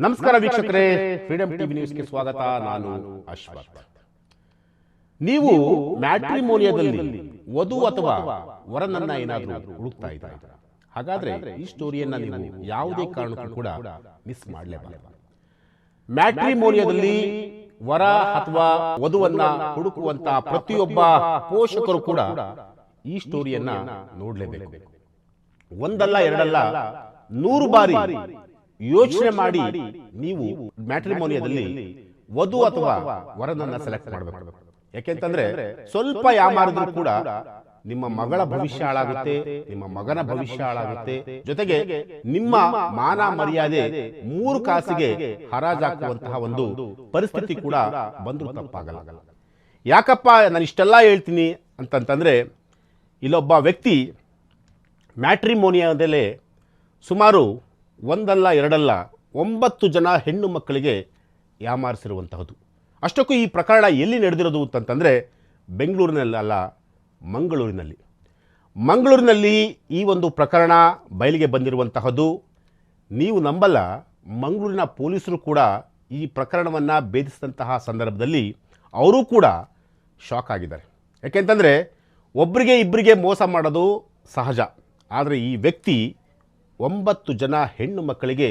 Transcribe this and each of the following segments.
ನಮಸ್ಕಾರ ವೀಕ್ಷಕರೇ, freedom TV ನ್ಯೂಸ್ಗೆ ಸ್ವಾಗತ. ನಾನು ಅಶ್ವಥ್. ನೀವು ಮ್ಯಾಟ್ರಿಮೋನಿಯಾದಲ್ಲಿ ವಧು ಅಥವಾ ವರನನ್ನ ಏನಾದರೂ ಹುಡುಕ್ತಾ ಇದ್ದೀರಾ? ಹಾಗಾದ್ರೆ ಈ ಸ್ಟೋರಿಯನ್ನ ನೀವು ಯಾವುದೇ ಕಾರಣಕ್ಕೂ ಕೂಡ ಮಿಸ್ ಮಾಡಲೇಬಾರದು. ಮ್ಯಾಟ್ರಿಮೋನಿಯಾದಲ್ಲಿ ವರ ಅಥವಾ ವಧುವನ್ನ ಹುಡುಕುವಂತ ಪ್ರತಿಯೊಬ್ಬ ಪೋಷಕರು ಕೂಡ ಈ ಸ್ಟೋರಿಯನ್ನ ನೋಡಲೇಬೇಕು. ಒಂದಲ್ಲ ಎರಡಲ್ಲ 100 ಬಾರಿ ಯೋಚನೆ ಮಾಡಿ ನೀವು ಮ್ಯಾಟ್ರಿಮೋನಿಯಾದಲ್ಲಿ ವಧು ಅಥವಾ ವರನನ್ನ ಸೆಲೆಕ್ಟ್ ಮಾಡಬೇಕು. ಯಾಕೆಂತಂದ್ರೆ ಸ್ವಲ್ಪ ಯಾಮಾರಿದ್ರು ಕೂಡ ನಿಮ್ಮ ಮಗಳ ಭವಿಷ್ಯ ಹಾಳಾಗುತ್ತೆ, ನಿಮ್ಮ ಮಗನ ಭವಿಷ್ಯ ಹಾಳಾಗುತ್ತೆ, ಜೊತೆಗೆ ನಿಮ್ಮ ಮಾನ ಮರ್ಯಾದೆ 3 ಕಾಸಿಗೆ ಹರಾಜಾಕುವಂತಹ ಒಂದು ಪರಿಸ್ಥಿತಿ ಕೂಡ ಬಂದರೂ ತಪ್ಪಾಗಲ್ಲ. ಯಾಕಪ್ಪ ನಾನು ಇಷ್ಟೆಲ್ಲ ಹೇಳ್ತೀನಿ ಅಂತಂತಂದ್ರೆ, ಇಲ್ಲೊಬ್ಬ ವ್ಯಕ್ತಿ ಮ್ಯಾಟ್ರಿಮೋನಿಯಾದಲ್ಲೇ ಸುಮಾರು ಒಂದಲ್ಲ ಎರಡಲ್ಲ 9 ಜನ ಹೆಣ್ಣು ಮಕ್ಕಳಿಗೆ ಯಾಮಾರಿಸಿರುವಂತಹದ್ದು. ಅಷ್ಟಕ್ಕೂ ಈ ಪ್ರಕರಣ ಎಲ್ಲಿ ನಡೆದಿರೋದು ಅಂತಂತಂದರೆ ಬೆಂಗಳೂರಿನಲ್ಲ, ಮಂಗಳೂರಿನಲ್ಲಿ ಈ ಒಂದು ಪ್ರಕರಣ ಬಯಲಿಗೆ ಬಂದಿರುವಂತಹದ್ದು. ನೀವು ನಂಬಲ್ಲ, ಮಂಗಳೂರಿನ ಪೊಲೀಸರು ಕೂಡ ಈ ಪ್ರಕರಣವನ್ನು ಭೇದಿಸಿದಂತಹ ಸಂದರ್ಭದಲ್ಲಿ ಅವರೂ ಕೂಡ ಶಾಕ್ ಆಗಿದ್ದಾರೆ. ಯಾಕೆಂತಂದರೆ ಒಬ್ಬರಿಗೆ ಇಬ್ಬರಿಗೆ ಮೋಸ ಮಾಡೋದು ಸಹಜ, ಆದರೆ ಈ ವ್ಯಕ್ತಿ 9 ಜನ ಹೆಣ್ಣು ಮಕ್ಕಳಿಗೆ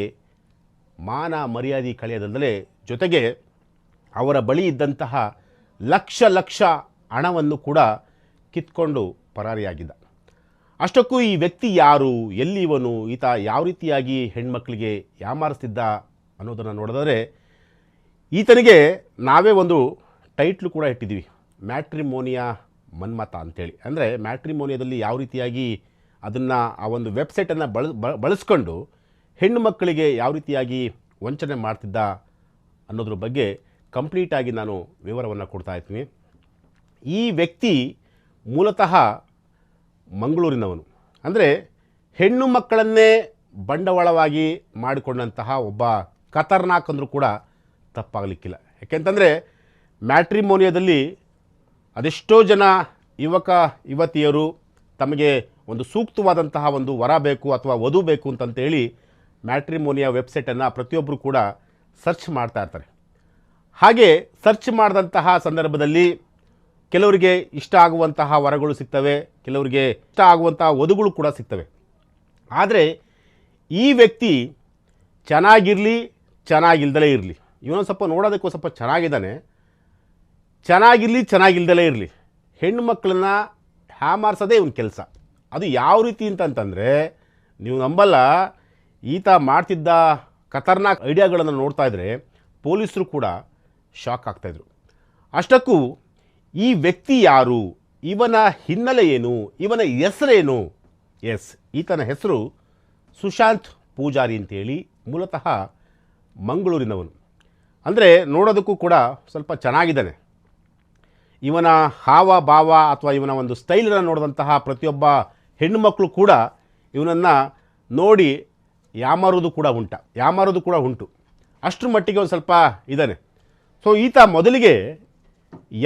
ಮಾನ ಮರ್ಯಾದೆ ಕಳೆಯದಲ್ಲದೆ ಜೊತೆಗೆ ಅವರ ಬಳಿ ಇದ್ದಂತಹ ಲಕ್ಷ ಹಣವನ್ನು ಕೂಡ ಕಿತ್ಕೊಂಡು ಪರಾರಿಯಾಗಿದ್ದ. ಅಷ್ಟಕ್ಕೂ ಈ ವ್ಯಕ್ತಿ ಯಾರು, ಎಲ್ಲಿವನು, ಈತ ಯಾವ ರೀತಿಯಾಗಿ ಹೆಣ್ಮಕ್ಳಿಗೆ ಯಾಮಾರಿಸ್ತಿದ್ದ ಅನ್ನೋದನ್ನು ನೋಡಿದರೆ ಈತನಿಗೆ ನಾವೇ ಒಂದು ಟೈಟ್ಲು ಕೂಡ ಇಟ್ಟಿದ್ದೀವಿ, ಮ್ಯಾಟ್ರಿಮೋನಿಯಾ ಮನ್ಮಥ ಅಂತೇಳಿ. ಅಂದರೆ ಮ್ಯಾಟ್ರಿಮೋನಿಯಾದಲ್ಲಿ ಯಾವ ರೀತಿಯಾಗಿ ಅದನ್ನು ಆ ಒಂದು ವೆಬ್ಸೈಟನ್ನು ಬಳಸ್ಕೊಂಡು ಹೆಣ್ಣು ಮಕ್ಕಳಿಗೆ ಯಾವ ರೀತಿಯಾಗಿ ವಂಚನೆ ಮಾಡ್ತಿದ್ದ ಅನ್ನೋದ್ರ ಬಗ್ಗೆ ಕಂಪ್ಲೀಟಾಗಿ ನಾನು ವಿವರವನ್ನು ಕೊಡ್ತಾ ಇರ್ತೀನಿ. ಈ ವ್ಯಕ್ತಿ ಮೂಲತಃ ಮಂಗಳೂರಿನವನು. ಅಂದರೆ ಹೆಣ್ಣು ಮಕ್ಕಳನ್ನೇ ಬಂಡವಾಳವಾಗಿ ಮಾಡಿಕೊಂಡಂತಹ ಒಬ್ಬ ಖತರ್ನಾಕ್ ಅಂದರೂ ಕೂಡ ತಪ್ಪಾಗಲಿಕ್ಕಿಲ್ಲ. ಯಾಕೆಂತಂದರೆ ಮ್ಯಾಟ್ರಿಮೋನಿಯಾದಲ್ಲಿ ಅದೆಷ್ಟೋ ಜನ ಯುವತಿಯರು ತಮಗೆ ಒಂದು ಸೂಕ್ತವಾದಂತಹ ಒಂದು ವರ ಬೇಕು ಅಥವಾ ವಧು ಬೇಕು ಅಂತಂತೇಳಿ ಮ್ಯಾಟ್ರಿಮೋನಿಯಾ ವೆಬ್ಸೈಟನ್ನು ಪ್ರತಿಯೊಬ್ಬರು ಕೂಡ ಸರ್ಚ್ ಮಾಡ್ತಾ ಇರ್ತಾರೆ. ಹಾಗೆ ಸರ್ಚ್ ಮಾಡಿದಂತಹ ಸಂದರ್ಭದಲ್ಲಿ ಕೆಲವರಿಗೆ ಇಷ್ಟ ಆಗುವಂತಹ ವರಗಳು ಸಿಗ್ತವೆ, ಕೆಲವರಿಗೆ ಇಷ್ಟ ಆಗುವಂತಹ ವಧುಗಳು ಕೂಡ ಸಿಗ್ತವೆ. ಆದರೆ ಈ ವ್ಯಕ್ತಿ ಚೆನ್ನಾಗಿರಲಿ ಚೆನ್ನಾಗಿಲ್ದಲೇ ಇರಲಿ, ಇವನು ಸ್ವಲ್ಪ ನೋಡೋದಕ್ಕೂ ಸ್ವಲ್ಪ ಚೆನ್ನಾಗಿದ್ದಾನೆ, ಚೆನ್ನಾಗಿಲ್ದಲೇ ಇರಲಿ, ಹೆಣ್ಣು ಮಕ್ಕಳನ್ನ ಹ್ಯಾಮಾರ್ಸೋದೇ ಇವನ ಕೆಲಸ. ಅದು ಯಾವ ರೀತಿ ಅಂತಂತಂದರೆ ನೀವು ನಂಬಲ್ಲ, ಈತ ಮಾಡ್ತಿದ್ದ ಖತರ್ನಾಕ್ ಐಡಿಯಾಗಳನ್ನು ನೋಡ್ತಾ ಇದ್ದರೆ ಪೊಲೀಸರು ಕೂಡ ಶಾಕ್ ಆಗ್ತಾಯಿದ್ರು. ಅಷ್ಟಕ್ಕೂ ಈ ವ್ಯಕ್ತಿ ಯಾರು, ಇವನ ಹಿನ್ನೆಲೆ ಏನು, ಇವನ ಹೆಸರೇನು? ಈತನ ಹೆಸರು ಸುಶಾಂತ್ ಪೂಜಾರಿ ಅಂತೇಳಿ, ಮೂಲತಃ ಮಂಗಳೂರಿನವನು. ಅಂದರೆ ನೋಡೋದಕ್ಕೂ ಕೂಡ ಸ್ವಲ್ಪ ಚೆನ್ನಾಗಿದ್ದಾನೆ. ಇವನ ಹಾವ ಭಾವ ಅಥವಾ ಇವನ ಒಂದು ಸ್ಟೈಲನ್ನು ನೋಡಿದಂತಹ ಪ್ರತಿಯೊಬ್ಬ ಹೆಣ್ಣುಮಕ್ಕಳು ಕೂಡ ಇವನನ್ನು ನೋಡಿ ಯಾಮಾರೋದು ಕೂಡ ಉಂಟು. ಅಷ್ಟರ ಮಟ್ಟಿಗೆ ಒಂದು ಸ್ವಲ್ಪ ಇದ್ದಾನೆ. ಸೊ ಈತ ಮೊದಲಿಗೆ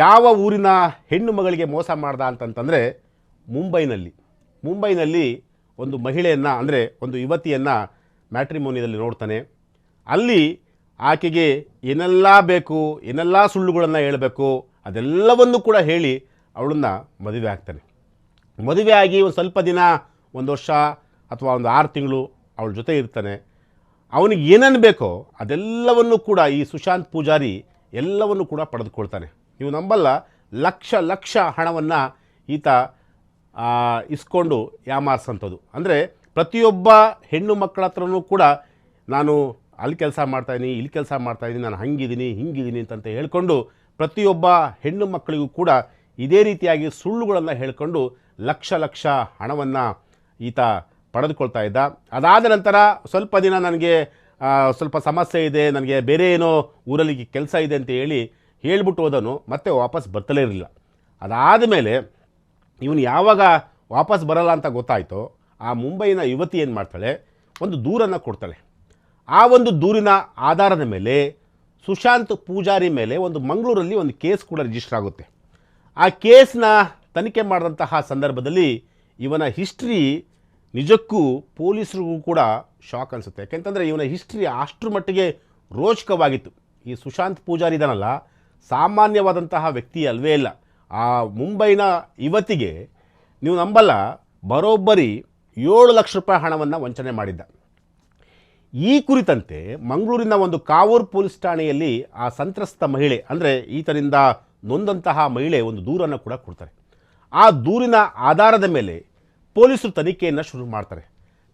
ಯಾವ ಊರಿನ ಹೆಣ್ಣು ಮಗಳಿಗೆ ಮೋಸ ಮಾಡ್ದ ಅಂತಂತಂದರೆ ಮುಂಬೈನಲ್ಲಿ ಒಂದು ಮಹಿಳೆಯನ್ನು, ಅಂದರೆ ಒಂದು ಯುವತಿಯನ್ನು ಮ್ಯಾಟ್ರಿಮೋನಿಯಾದಲ್ಲಿ ನೋಡ್ತಾನೆ. ಅಲ್ಲಿ ಆಕೆಗೆ ಏನೆಲ್ಲ ಬೇಕು, ಏನೆಲ್ಲ ಸುಳ್ಳುಗಳನ್ನು ಹೇಳಬೇಕು ಅದೆಲ್ಲವನ್ನು ಕೂಡ ಹೇಳಿ ಅವಳನ್ನು ಮದುವೆ ಆಗ್ತಾನೆ. ಮದುವೆ ಆಗಿ ಒಂದು ಸ್ವಲ್ಪ ದಿನ, 1 ವರ್ಷ ಅಥವಾ ಒಂದು 6 ತಿಂಗಳು ಅವಳ ಜೊತೆ ಇರ್ತಾನೆ. ಅವನಿಗೆ ಏನೇನು ಬೇಕೋ ಅದೆಲ್ಲವನ್ನು ಕೂಡ ಈ ಸುಶಾಂತ್ ಪೂಜಾರಿ ಎಲ್ಲವನ್ನು ಕೂಡ ಪಡೆದುಕೊಳ್ತಾನೆ. ನೀವು ನಂಬಲ್ಲ, ಲಕ್ಷ ಹಣವನ್ನು ಈತ ಇಸ್ಕೊಂಡು ಯಾಮಾರಿಸಂಥದ್ದು. ಅಂದರೆ ಪ್ರತಿಯೊಬ್ಬ ಹೆಣ್ಣು ಮಕ್ಕಳ ಹತ್ರನೂ ಕೂಡ ನಾನು ಅಲ್ಲಿ ಕೆಲಸ ಮಾಡ್ತಾಯಿದ್ದೀನಿ, ಇಲ್ಲಿ ಕೆಲಸ ಮಾಡ್ತಾಯಿದ್ದೀನಿ, ನಾನು ಹಿಂಗಿದ್ದೀನಿ ಅಂತ ಹೇಳ್ಕೊಂಡು ಪ್ರತಿಯೊಬ್ಬ ಹೆಣ್ಣು ಮಕ್ಕಳಿಗೂ ಕೂಡ ಇದೇ ರೀತಿಯಾಗಿ ಸುಳ್ಳುಗಳನ್ನು ಹೇಳ್ಕೊಂಡು ಲಕ್ಷ ಹಣವನ್ನು ಈತ ಪಡೆದುಕೊಳ್ತಾ ಇದ್ದ. ಅದಾದ ನಂತರ ಸ್ವಲ್ಪ ದಿನ ನನಗೆ ಸ್ವಲ್ಪ ಸಮಸ್ಯೆ ಇದೆ, ನನಗೆ ಬೇರೆ ಏನೋ ಊರಲ್ಲಿ ಕೆಲಸ ಇದೆ ಅಂತ ಹೇಳ್ಬಿಟ್ಟು ಹೋದನು, ಮತ್ತೆ ವಾಪಸ್ ಬರ್ತಲೇ ಇರಲಿಲ್ಲ. ಅದಾದ ಮೇಲೆ ಇವನು ಯಾವಾಗ ವಾಪಸ್ ಬರಲ್ಲ ಅಂತ ಗೊತ್ತಾಯಿತೋ, ಆ ಮುಂಬೈನ ಯುವತಿ ಏನು ಮಾಡ್ತಾಳೆ, ಒಂದು ದೂರನ್ನು ಕೊಡ್ತಾಳೆ. ಆ ಒಂದು ದೂರಿನ ಆಧಾರದ ಮೇಲೆ ಸುಶಾಂತ್ ಪೂಜಾರಿ ಮೇಲೆ ಒಂದು ಮಂಗಳೂರಲ್ಲಿ ಒಂದು ಕೇಸ್ ಕೂಡ ರಿಜಿಸ್ಟರ್ ಆಗುತ್ತೆ. ಆ ಕೇಸ್ನ ತನಿಖೆ ಮಾಡಿದಂತಹ ಸಂದರ್ಭದಲ್ಲಿ ಇವನ ಹಿಸ್ಟ್ರಿ ನಿಜಕ್ಕೂ ಪೊಲೀಸರಿಗೂ ಕೂಡ ಶಾಕ್ ಅನಿಸುತ್ತೆ. ಯಾಕೆಂತಂದರೆ ಇವನ ಹಿಸ್ಟ್ರಿ ಅಷ್ಟರ ಮಟ್ಟಿಗೆ ರೋಚಕವಾಗಿತ್ತು. ಈ ಸುಶಾಂತ್ ಪೂಜಾರಿ ಇದಾನಲ್ಲ, ಸಾಮಾನ್ಯವಾದಂತಹ ವ್ಯಕ್ತಿ ಅಲ್ವೇ ಇಲ್ಲ. ಆ ಮುಂಬೈನ ಯುವತಿಗೆ ನೀವು ನಂಬಲ್ಲ, ಬರೋಬ್ಬರಿ 7 ಲಕ್ಷ ರೂಪಾಯಿ ಹಣವನ್ನು ವಂಚನೆ ಮಾಡಿದ್ದ. ಈ ಕುರಿತಂತೆ ಮಂಗಳೂರಿನ ಒಂದು ಕಾವೂರು ಪೊಲೀಸ್ ಠಾಣೆಯಲ್ಲಿ ಆ ಸಂತ್ರಸ್ತ ಮಹಿಳೆ, ಅಂದರೆ ಈತನಿಂದ ನೊಂದಂತಹ ಮಹಿಳೆ ಒಂದು ದೂರನ್ನು ಕೂಡ ಕೊಡ್ತಾರೆ. ಆ ದೂರಿನ ಆಧಾರದ ಮೇಲೆ ಪೊಲೀಸರು ತನಿಖೆಯನ್ನು ಶುರು ಮಾಡ್ತಾರೆ.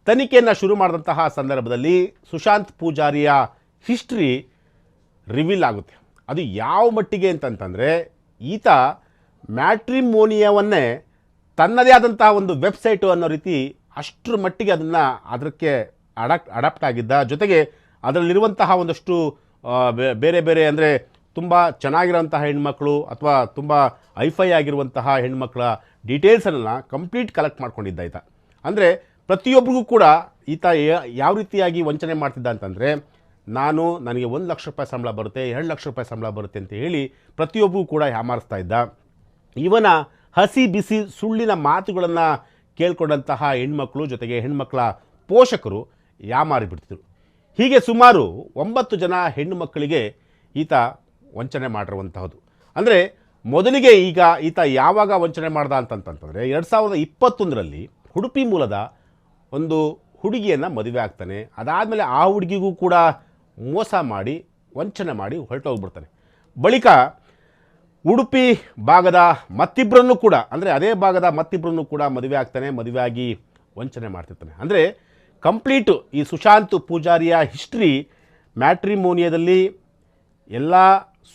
ತನಿಖೆಯನ್ನು ಶುರು ಮಾಡಿದಂತಹ ಸಂದರ್ಭದಲ್ಲಿ ಸುಶಾಂತ್ ಪೂಜಾರಿಯ ಹಿಸ್ಟ್ರಿ ರಿವೀಲ್ ಆಗುತ್ತೆ. ಅದು ಯಾವ ಮಟ್ಟಿಗೆ ಅಂತಂತಂದರೆ, ಈತ ಮ್ಯಾಟ್ರಿಮೋನಿಯವನ್ನೇ ತನ್ನದೇ ಆದಂತಹ ಒಂದು ವೆಬ್ಸೈಟು ಅನ್ನೋ ರೀತಿ ಅಷ್ಟರ ಮಟ್ಟಿಗೆ ಅದಕ್ಕೆ ಅಡಾಪ್ಟ್ ಆಗಿದ್ದ. ಜೊತೆಗೆ ಅದರಲ್ಲಿರುವಂತಹ ಒಂದಷ್ಟು ಬೇರೆ ಬೇರೆ, ಅಂದರೆ ತುಂಬ ಚೆನ್ನಾಗಿರೋಂತಹ ಹೆಣ್ಮಕ್ಳು ಅಥವಾ ತುಂಬ ಐಫೈ ಆಗಿರುವಂತಹ ಹೆಣ್ಮಕ್ಳ ಡೀಟೇಲ್ಸನ್ನು ಕಂಪ್ಲೀಟ್ ಕಲೆಕ್ಟ್ ಮಾಡ್ಕೊಂಡಿದ್ದ ಈತ. ಅಂದರೆ ಪ್ರತಿಯೊಬ್ಬರಿಗೂ ಕೂಡ ಈತ ಯಾವ ರೀತಿಯಾಗಿ ವಂಚನೆ ಮಾಡ್ತಿದ್ದ ಅಂತಂದರೆ, ನನಗೆ 1 ಲಕ್ಷ ರೂಪಾಯಿ ಸಂಬಳ ಬರುತ್ತೆ, 2 ಲಕ್ಷ ರೂಪಾಯಿ ಸಂಬಳ ಬರುತ್ತೆ ಅಂತ ಹೇಳಿ ಪ್ರತಿಯೊಬ್ಬರಿಗೂ ಕೂಡ ಯಾಮಾರಿಸ್ತಾ ಇದ್ದ. ಇವನ ಹಸಿ ಬಿಸಿ ಸುಳ್ಳಿನ ಮಾತುಗಳನ್ನು ಕೇಳ್ಕೊಂಡಂತಹ ಹೆಣ್ಮಕ್ಳು, ಜೊತೆಗೆ ಹೆಣ್ಮಕ್ಳ ಪೋಷಕರು ಯಾಮಾರಿ ಬಿಡ್ತಿದ್ರು. ಹೀಗೆ ಸುಮಾರು 9 ಜನ ಹೆಣ್ಣು ಮಕ್ಕಳಿಗೆ ಈತ ವಂಚನೆ ಮಾಡಿರುವಂತಹದ್ದು. ಅಂದರೆ ಮೊದಲಿಗೆ ಈತ ಯಾವಾಗ ವಂಚನೆ ಮಾಡ್ದ ಅಂತಂತಂದರೆ 2021ರಲ್ಲಿ ಉಡುಪಿ ಮೂಲದ ಒಂದು ಹುಡುಗಿಯನ್ನು ಮದುವೆ ಆಗ್ತಾನೆ. ಅದಾದಮೇಲೆ ಆ ಹುಡುಗಿಗೂ ಕೂಡ ಮೋಸ ಮಾಡಿ ವಂಚನೆ ಮಾಡಿ ಹೊರಟೋಗ್ಬಿಡ್ತಾನೆ. ಬಳಿಕ ಉಡುಪಿ ಭಾಗದ ಮತ್ತಿಬ್ಬರನ್ನು ಕೂಡ, ಅಂದರೆ ಅದೇ ಭಾಗದ ಮತ್ತಿಬ್ಬರನ್ನು ಕೂಡ ಮದುವೆ ಆಗ್ತಾನೆ. ಮದುವೆ ಆಗಿ ವಂಚನೆ ಮಾಡ್ತಿರ್ತಾನೆ. ಅಂದರೆ ಕಂಪ್ಲೀಟು ಈ ಸುಶಾಂತ್ ಪೂಜಾರಿಯ ಹಿಸ್ಟ್ರಿ ಮ್ಯಾಟ್ರಿಮೋನಿಯಾದಲ್ಲಿ ಎಲ್ಲ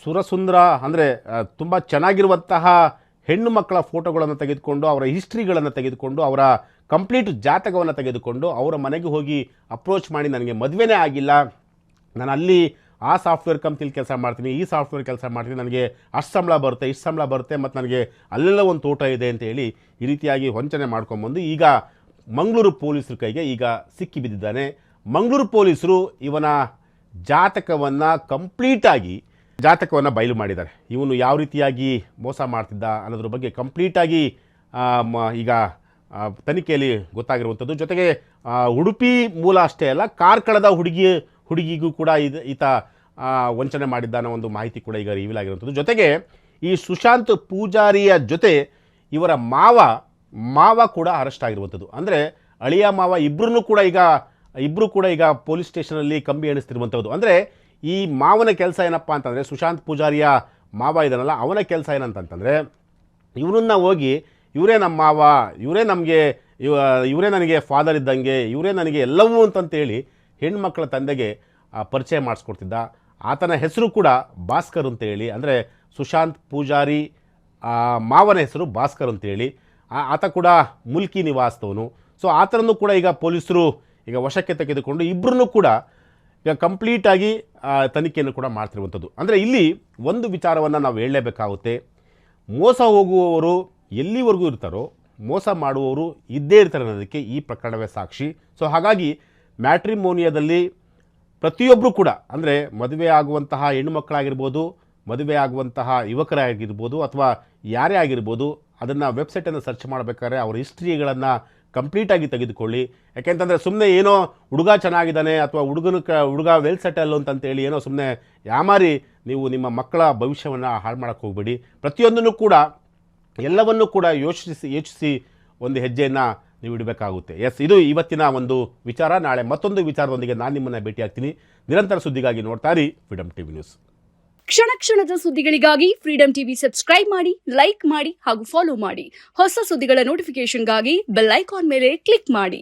ಸುರಸುಂದರ, ಅಂದರೆ ತುಂಬ ಚೆನ್ನಾಗಿರುವಂತಹ ಹೆಣ್ಣು ಮಕ್ಕಳ ಫೋಟೋಗಳನ್ನು ತೆಗೆದುಕೊಂಡು, ಅವರ ಹಿಸ್ಟ್ರಿಗಳನ್ನು ತೆಗೆದುಕೊಂಡು, ಅವರ ಕಂಪ್ಲೀಟ್ ಜಾತಕವನ್ನು ತೆಗೆದುಕೊಂಡು ಅವರ ಮನೆಗೆ ಹೋಗಿ ಅಪ್ರೋಚ್ ಮಾಡಿ, ನನಗೆ ಮದುವೆನೇ ಆಗಿಲ್ಲ, ನಾನು ಅಲ್ಲಿ ಆ ಸಾಫ್ಟ್ವೇರ್ ಕಂಪ್ನಿಲಿ ಕೆಲಸ ಮಾಡ್ತೀನಿ, ಈ ಸಾಫ್ಟ್ವೇರ್ ಕೆಲಸ ಮಾಡ್ತೀನಿ, ನನಗೆ ಅಷ್ಟು ಸಂಬಳ ಬರುತ್ತೆ, ಇಷ್ಟು ಸಂಬಳ ಬರುತ್ತೆ, ಮತ್ತು ನನಗೆ ಅಲ್ಲೆಲ್ಲ ಒಂದು ತೋಟ ಇದೆ ಅಂತ ಹೇಳಿ ಈ ರೀತಿಯಾಗಿ ವಂಚನೆ ಮಾಡ್ಕೊಂಬಂದು ಈಗ ಮಂಗಳೂರು ಪೊಲೀಸರ ಕೈಗೆ ಈಗ ಸಿಕ್ಕಿ ಬಿದ್ದಿದ್ದಾನೆ. ಮಂಗಳೂರು ಪೊಲೀಸರು ಇವನ ಜಾತಕವನ್ನು ಕಂಪ್ಲೀಟಾಗಿ ಬಯಲು ಮಾಡಿದ್ದಾರೆ. ಇವನು ಯಾವ ರೀತಿಯಾಗಿ ಮೋಸ ಮಾಡ್ತಿದ್ದ ಅನ್ನೋದ್ರ ಬಗ್ಗೆ ಕಂಪ್ಲೀಟಾಗಿ ಈಗ ತನಿಖೆಯಲ್ಲಿ ಗೊತ್ತಾಗಿರುವಂಥದ್ದು. ಜೊತೆಗೆ ಉಡುಪಿ ಮೂಲ ಅಷ್ಟೇ ಅಲ್ಲ, ಕಾರ್ಕಳದ ಹುಡುಗಿಗೂ ಕೂಡ ಈತ ವಂಚನೆ ಮಾಡಿದ್ದ ಅನ್ನೋ ಒಂದು ಮಾಹಿತಿ ಕೂಡ ಈಗ ರಿವೀಲ್ ಆಗಿರುವಂಥದ್ದು. ಜೊತೆಗೆ ಈ ಸುಶಾಂತ್ ಪೂಜಾರಿಯ ಜೊತೆ ಇವರ ಮಾವ ಕೂಡ ಅರೆಸ್ಟ್ ಆಗಿರುವಂಥದ್ದು. ಅಂದರೆ ಅಳಿಯ ಮಾವ ಇಬ್ಬರೂ ಕೂಡ ಈಗ ಪೊಲೀಸ್ ಸ್ಟೇಷನಲ್ಲಿ ಕಂಬಿ ಎಣಿಸ್ತಿರುವಂಥದ್ದು. ಅಂದರೆ ಈ ಮಾವನ ಕೆಲಸ ಏನಪ್ಪ ಅಂತಂದರೆ, ಸುಶಾಂತ್ ಪೂಜಾರಿಯ ಮಾವ ಇದನ್ನಲ್ಲ, ಅವನ ಕೆಲಸ ಏನಂತಂತಂದರೆ, ಇವನನ್ನ ಹೋಗಿ ಇವರೇ ನಮ್ಮ ಮಾವ, ಇವರೇ ನನಗೆ ಫಾದರ್ ಇದ್ದಂಗೆ, ಇವರೇ ನನಗೆ ಎಲ್ಲವೂ ಅಂತಂತೇಳಿ ಹೆಣ್ಮಕ್ಳ ತಂದೆಗೆ ಪರಿಚಯ ಮಾಡಿಸ್ಕೊಡ್ತಿದ್ದ. ಆತನ ಹೆಸರು ಕೂಡ ಭಾಸ್ಕರ್ ಅಂತೇಳಿ, ಅಂದರೆ ಸುಶಾಂತ್ ಪೂಜಾರಿ ಮಾವನ ಹೆಸರು ಭಾಸ್ಕರ್ ಅಂತೇಳಿ. ಆತ ಕೂಡ ಮುಲ್ಕಿ ನಿವಾಸದವನು. ಸೊ ಆತನನ್ನು ಕೂಡ ಈಗ ಪೊಲೀಸರು ಈಗ ವಶಕ್ಕೆ ತೆಗೆದುಕೊಂಡು ಇಬ್ಬರನ್ನು ಕೂಡ ಈಗ ಕಂಪ್ಲೀಟಾಗಿ ತನಿಖೆಯನ್ನು ಕೂಡ ಮಾಡ್ತಿರುವಂಥದ್ದು. ಅಂದರೆ ಇಲ್ಲಿ ಒಂದು ವಿಚಾರವನ್ನು ನಾವು ಹೇಳಲೇಬೇಕಾಗುತ್ತೆ. ಮೋಸ ಹೋಗುವವರು ಎಲ್ಲಿವರೆಗೂ ಇರ್ತಾರೋ ಮೋಸ ಮಾಡುವವರು ಇದ್ದೇ ಇರ್ತಾರೆ ಅನ್ನೋದಕ್ಕೆ ಈ ಪ್ರಕರಣವೇ ಸಾಕ್ಷಿ. ಸೊ ಹಾಗಾಗಿ ಮ್ಯಾಟ್ರಿಮೋನಿಯಾದಲ್ಲಿ ಪ್ರತಿಯೊಬ್ಬರು ಕೂಡ, ಅಂದರೆ ಮದುವೆ ಆಗುವಂತಹ ಹೆಣ್ಣು ಮಕ್ಕಳಾಗಿರ್ಬೋದು, ಮದುವೆ ಆಗುವಂತಹ ಯುವಕರಾಗಿರ್ಬೋದು, ಅಥವಾ ಯಾರೇ ಆಗಿರ್ಬೋದು, ಅದನ್ನು ವೆಬ್ಸೈಟನ್ನು ಸರ್ಚ್ ಮಾಡಬೇಕಾದ್ರೆ ಅವರ ಹಿಸ್ಟ್ರಿಗಳನ್ನು ಕಂಪ್ಲೀಟಾಗಿ ತೆಗೆದುಕೊಳ್ಳಿ. ಯಾಕೆಂತಂದರೆ ಸುಮ್ಮನೆ ಏನೋ ಹುಡುಗ ಚೆನ್ನಾಗಿದ್ದಾನೆ ಅಥವಾ ಹುಡುಗ ವೆಲ್ ಸೆಟಲ್ ಅಂತಂತೇಳಿ ಏನೋ ಸುಮ್ಮನೆ ಯಾಮಾರಿ ನೀವು ನಿಮ್ಮ ಮಕ್ಕಳ ಭವಿಷ್ಯವನ್ನು ಹಾಳು ಮಾಡೋಕ್ಕೆ ಹೋಗಬೇಡಿ. ಪ್ರತಿಯೊಂದನ್ನು ಕೂಡ ಎಲ್ಲವನ್ನೂ ಕೂಡ ಯೋಚಿಸಿ ಒಂದು ಹೆಜ್ಜೆಯನ್ನು ನೀವು ಇಡಬೇಕಾಗುತ್ತೆ. ಇದು ಇವತ್ತಿನ ಒಂದು ವಿಚಾರ. ನಾಳೆ ಮತ್ತೊಂದು ವಿಚಾರದೊಂದಿಗೆ ನಾನು ನಿಮ್ಮನ್ನು ಭೇಟಿಯಾಗ್ತೀನಿ. ನಿರಂತರ ಸುದ್ದಿಗಾಗಿ ನೋಡ್ತಾ ಇರಿ ಫ್ರೀಡಮ್ ಟಿವಿ ನ್ಯೂಸ್. ಕ್ಷಣ ಕ್ಷಣದ ಸುದ್ದಿಗಳಿಗಾಗಿ ಫ್ರೀಡಮ್ ಟಿವಿ ಸಬ್ಸ್ಕ್ರೈಬ್ ಮಾಡಿ, ಲೈಕ್ ಮಾಡಿ ಹಾಗೂ ಫಾಲೋ ಮಾಡಿ. ಹೊಸ ಸುದ್ದಿಗಳ ನೋಟಿಫಿಕೇಶನ್ಗಾಗಿ ಬೆಲ್ ಐಕಾನ್ ಮೇಲೆ ಕ್ಲಿಕ್ ಮಾಡಿ.